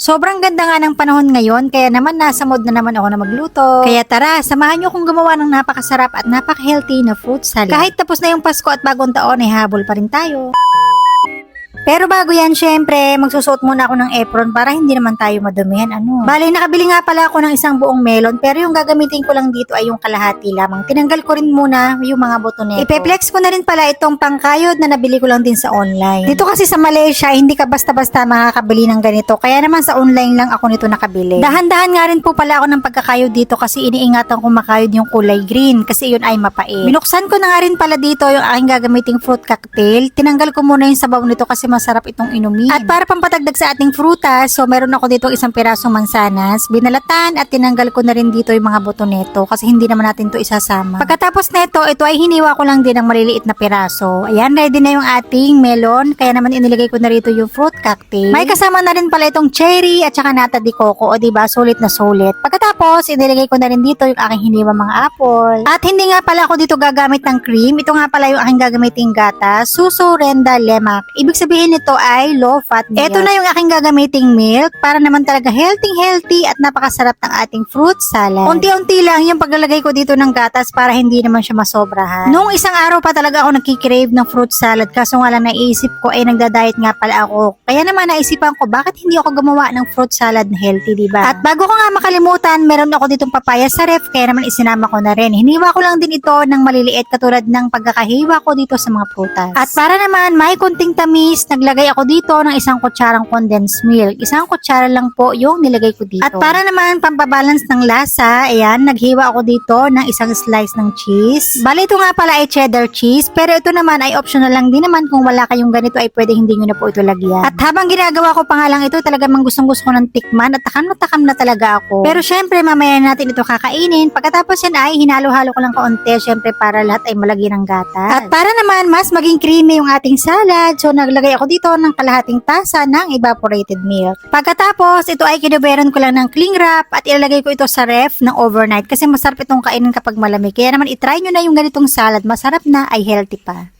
Sobrang ganda nga ng panahon ngayon, kaya naman nasa mood na naman ako na magluto. Kaya tara, samahan nyo kong gumawa ng napakasarap at napaka-healthy na fruit salad. Kahit tapos na yung Pasko at bagong taon, ay habol pa rin tayo. Pero bago yan, syempre, magsusuot muna ako ng apron para hindi naman tayo madumihan. Bale, nakabili nga pala ako ng isang buong melon, pero yung gagamitin ko lang dito ay yung kalahati lamang. Tinanggal ko rin muna yung mga buto nito. Ipe-flex ko na rin pala itong pangkayod na nabili ko lang din sa online. Dito kasi sa Malaysia, hindi ka basta-basta makakabili ng ganito. Kaya naman sa online lang ako nito nakabili. Dahan-dahan nga rin po pala ako ng pagkakayod dito kasi iniingatan ko makayod yung kulay green kasi yun ay mapait. Binuksan ko na nga rin pala dito yung aking gagamiting fruit cocktail. Tinanggal ko muna yung sabaw nito kasi masarap itong inumin. At para pampatagdag sa ating frutas, so meron ako dito isang pirasong mansanas, binalatan at tinanggal ko na rin dito yung mga buto nito kasi hindi naman natin to isasama. Pagkatapos nito, ito ay hiniwa ko lang din ng maliliit na piraso. Ayan, ready na yung ating melon, kaya naman inilagay ko na rito yung fruit cocktail. May kasama na rin pala itong cherry at saka nata de coco, o diba, sulit na sulit. Pagkatapos, inilagay ko na rin dito yung aking hiniwa mga apple. At hindi nga pala ako dito gagamit ng cream, ito nga pala yung aking gagamiting gatas, Susu Renda Lemak. Ibig sabihin nito ay low fat milk. Ito na yung aking gagamiting milk para naman talaga healthy at napakasarap ng ating fruit salad. Unti-unti lang yung paglalagay ko dito ng gatas para hindi naman siya masobrahan. Nung isang araw pa talaga ako nagkikrave ng fruit salad kaso nga lang naisip ko ay nagda-diet nga pala ako. Kaya naman naisipan ko bakit hindi ako gumawa ng fruit salad na healthy, diba? At bago ko nga makalimutan, meron ako ditong papaya sa ref kaya naman isinama ko na rin. Hiniwa ko lang din ito ng maliliit katulad ng pagkakahiwa ko dito sa mga prutas. At para naman may kunting tamis, naglagay ako dito ng isang kutsarang condensed milk. Isang kutsara lang po yung nilagay ko dito. At para naman pampabalance ng lasa, ayan, naghiwa ako dito ng isang slice ng cheese. Bali, ito nga pala ay cheddar cheese, pero ito naman ay optional lang din naman. Kung wala kayong ganito ay pwede hindi nyo na po ito lagyan. At habang ginagawa ko pa nga lang ito, talagang gustong gusto ko ng tikman at takam na talaga ako. Pero syempre, mamaya natin ito kakainin. Pagkatapos yan ay hinalo-halo ko lang kaunti, syempre para lahat ay malagyan ng gatas. At para naman mas maging creamy yung ating salad, so naglagay ako dito ng kalahating tasa ng evaporated milk. Pagkatapos, ito ay kinuberon ko lang ng cling wrap at ilalagay ko ito sa ref ng overnight kasi masarap itong kainin kapag malamig. Kaya naman itry nyo na yung ganitong salad, masarap na ay healthy pa.